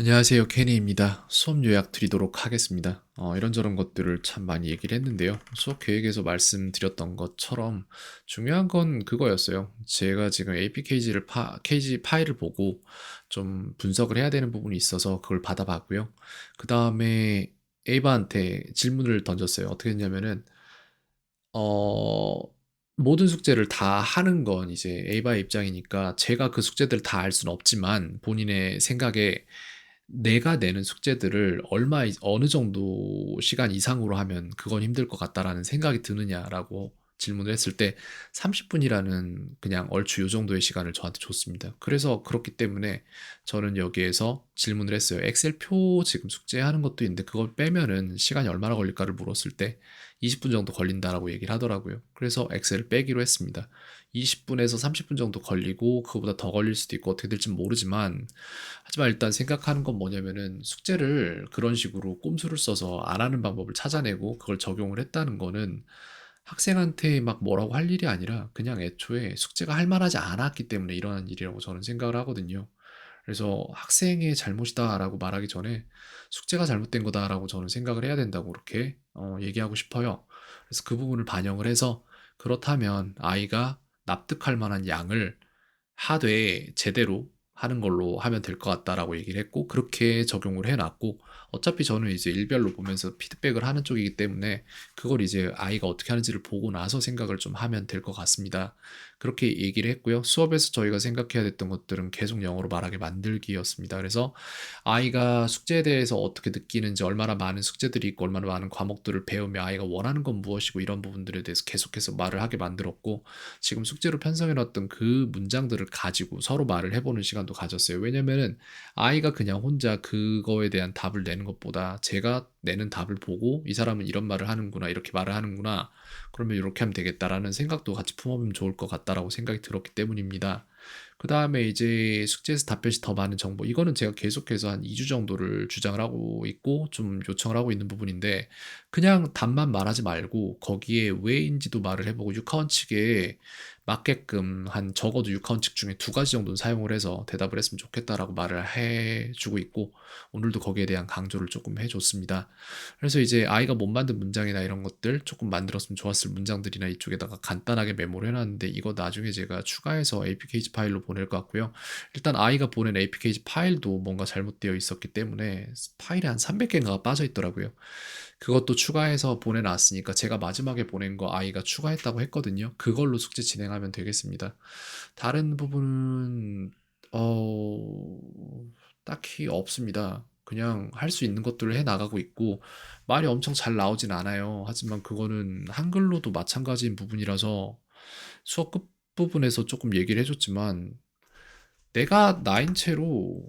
안녕하세요. 케니입니다. 수업 요약 드리도록 하겠습니다. 이런저런 것들을 참 많이 얘기를 했는데요. 수업 계획에서 말씀드렸던 것처럼 중요한 건 그거였어요. 제가 지금 APKG를 KG 파일을 보고 좀 분석을 해야 되는 부분이 있어서 그걸 받아봤고요. 그 다음에 에이바한테 질문을 던졌어요. 어떻게 했냐면은 어, 모든 숙제를 다 하는 건 이제 에이바의 입장이니까 제가 그 숙제들을 다 알 수는 없지만 본인의 생각에 내가 내는 숙제들을 어느 정도 시간 이상으로 하면 그건 힘들 것 같다라는 생각이 드느냐라고 질문을 했을 때 30분이라는 그냥 얼추 요 정도의 시간을 저한테 줬습니다. 그래서 그렇기 때문에 저는 여기에서 질문을 했어요. 엑셀표 지금 숙제하는 것도 있는데 그걸 빼면은 시간이 얼마나 걸릴까를 물었을 때 20분 정도 걸린다라고 얘기를 하더라고요. 그래서 엑셀을 빼기로 했습니다. 20분에서 30분 정도 걸리고 그거보다 더 걸릴 수도 있고 어떻게 될지 모르지만 하지만 일단 생각하는 건 뭐냐면은 숙제를 그런 식으로 꼼수를 써서 안 하는 방법을 찾아내고 그걸 적용을 했다는 거는 학생한테 막 뭐라고 할 일이 아니라 그냥 애초에 숙제가 할 만하지 않았기 때문에 일어난 일이라고 저는 생각을 하거든요. 그래서 학생의 잘못이다라고 말하기 전에 숙제가 잘못된 거다라고 저는 생각을 해야 된다고 그렇게 얘기하고 싶어요. 그래서 그 부분을 반영을 해서 그렇다면 아이가 납득할 만한 양을 하되 제대로 하는 걸로 하면 될 것 같다라고 얘기를 했고 그렇게 적용을 해놨고 어차피 저는 이제 일별로 보면서 피드백을 하는 쪽이기 때문에 그걸 이제 아이가 어떻게 하는지를 보고 나서 생각을 좀 하면 될 것 같습니다. 그렇게 얘기를 했고요. 수업에서 저희가 생각해야 됐던 것들은 계속 영어로 말하게 만들기였습니다. 그래서 아이가 숙제에 대해서 어떻게 느끼는지 얼마나 많은 숙제들이 있고 얼마나 많은 과목들을 배우며 아이가 원하는 건 무엇이고 이런 부분들에 대해서 계속해서 말을 하게 만들었고 지금 숙제로 편성해 놨던 그 문장들을 가지고 서로 말을 해보는 시간도 가졌어요. 왜냐면은 아이가 그냥 혼자 그거에 대한 답을 내는 것보다 제가 내는 답을 보고 이 사람은 이런 말을 하는구나, 이렇게 말을 하는구나, 그러면 이렇게 하면 되겠다라는 생각도 같이 품어보면 좋을 것 같다라고 생각이 들었기 때문입니다. 그 다음에 이제 숙제에서 답변이 더 많은 정보. 이거는 제가 계속해서 한 2주 정도를 주장을 하고 있고 좀 요청을 하고 있는 부분인데 그냥 답만 말하지 말고 거기에 왜인지도 말을 해보고 육하원 측에 맞게끔 한 적어도 육하원 측 중에 두 가지 정도는 사용을 해서 대답을 했으면 좋겠다라고 말을 해주고 있고 오늘도 거기에 대한 강조를 조금 해줬습니다. 그래서 이제 아이가 못 만든 문장이나 이런 것들 조금 만들었으면 좋았을 문장들이나 이쪽에다가 간단하게 메모를 해놨는데 이거 나중에 제가 추가해서 APKG 파일로 보낼 것 같고요. 일단 아이가 보낸 APKG 파일도 뭔가 잘못되어 있었기 때문에 파일이 한 300개인가 빠져 있더라고요. 그것도 추가해서 보내놨으니까 제가 마지막에 보낸 거 아이가 추가했다고 했거든요. 그걸로 숙제 진행하면 되겠습니다. 다른 부분은 어 딱히 없습니다. 그냥 할 수 있는 것들을 해 나가고 있고 말이 엄청 잘 나오진 않아요. 하지만 그거는 한글로도 마찬가지인 부분이라서 수업 끝 부분에서 조금 얘기를 해줬지만 내가 나인 채로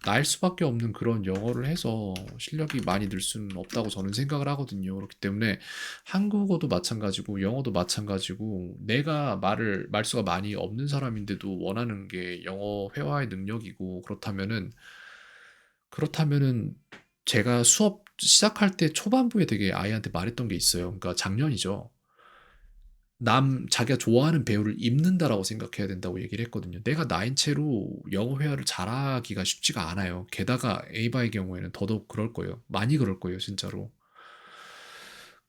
날 수밖에 없는 그런 영어를 해서 실력이 많이 늘 수는 없다고 저는 생각을 하거든요. 그렇기 때문에 한국어도 마찬가지고 영어도 마찬가지고 내가 말수가 많이 없는 사람인데도 원하는 게 영어 회화의 능력이고 그렇다면은 제가 수업 시작할 때 초반부에 되게 아이한테 말했던 게 있어요. 그러니까 작년이죠. 자기가 좋아하는 배우를 입는다라고 생각해야 된다고 얘기를 했거든요. 내가 나인 채로 영어 회화를 잘하기가 쉽지가 않아요. 게다가 에이바의 경우에는 더더욱 그럴 거예요. 많이 그럴 거예요, 진짜로.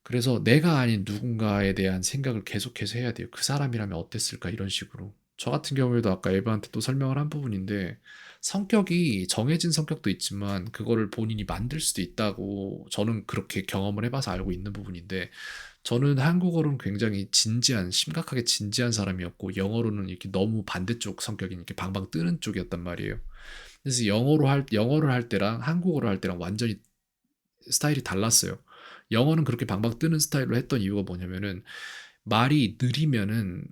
그래서 내가 아닌 누군가에 대한 생각을 계속해서 해야 돼요. 그 사람이라면 어땠을까? 이런 식으로. 저 같은 경우에도 아까 에바한테 또 설명을 한 부분인데 성격이 정해진 성격도 있지만 그거를 본인이 만들 수도 있다고 저는 그렇게 경험을 해봐서 알고 있는 부분인데 저는 한국어로는 굉장히 심각하게 진지한 사람이었고 영어로는 이렇게 너무 반대쪽 성격이 이렇게 방방 뜨는 쪽이었단 말이에요. 그래서 영어를 할 때랑 한국어를 할 때랑 완전히 스타일이 달랐어요. 영어는 그렇게 방방 뜨는 스타일로 했던 이유가 뭐냐면은 말이 느리면은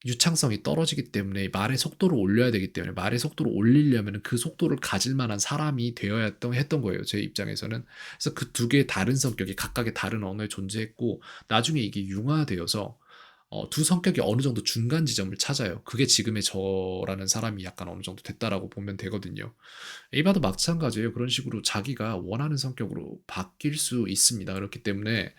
유창성이 떨어지기 때문에 말의 속도를 올려야 되기 때문에 말의 속도를 올리려면 그 속도를 가질 만한 사람이 되어야 했던 거예요. 제 입장에서는. 그래서 그 두 개의 다른 성격이 각각의 다른 언어에 존재했고 나중에 이게 융화되어서 두 성격이 어느 정도 중간 지점을 찾아요. 그게 지금의 저라는 사람이 약간 어느 정도 됐다라고 보면 되거든요. 에이바도 마찬가지예요. 그런 식으로 자기가 원하는 성격으로 바뀔 수 있습니다. 그렇기 때문에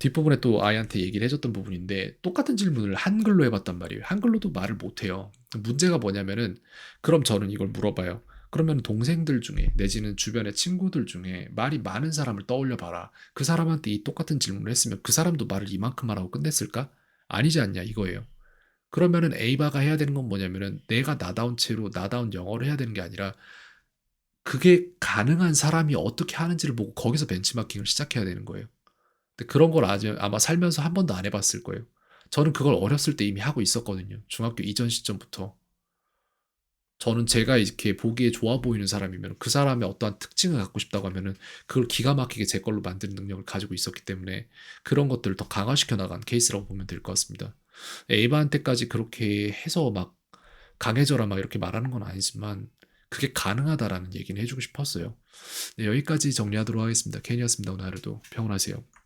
뒷부분에 또 아이한테 얘기를 해줬던 부분인데 똑같은 질문을 한글로 해봤단 말이에요. 한글로도 말을 못해요. 문제가 뭐냐면은 그럼 저는 이걸 물어봐요. 그러면 동생들 중에 내지는 주변의 친구들 중에 말이 많은 사람을 떠올려 봐라. 그 사람한테 이 똑같은 질문을 했으면 그 사람도 말을 이만큼만 하고 끝냈을까? 아니지 않냐 이거예요. 그러면은 에이바가 해야 되는 건 뭐냐면은 내가 나다운 채로 나다운 영어를 해야 되는 게 아니라 그게 가능한 사람이 어떻게 하는지를 보고 거기서 벤치마킹을 시작해야 되는 거예요. 근데 그런 걸 아마 살면서 한 번도 안 해봤을 거예요. 저는 그걸 어렸을 때 이미 하고 있었거든요. 중학교 이전 시점부터. 저는 제가 이렇게 보기에 좋아 보이는 사람이면 그 사람의 어떠한 특징을 갖고 싶다고 하면은 그걸 기가 막히게 제 걸로 만드는 능력을 가지고 있었기 때문에 그런 것들을 더 강화시켜 나간 케이스라고 보면 될 것 같습니다. 에이바한테까지 그렇게 해서 막 강해져라 막 이렇게 말하는 건 아니지만 그게 가능하다라는 얘기는 해주고 싶었어요. 네, 여기까지 정리하도록 하겠습니다. 캔이었습니다. 오늘 하루도 평온하세요.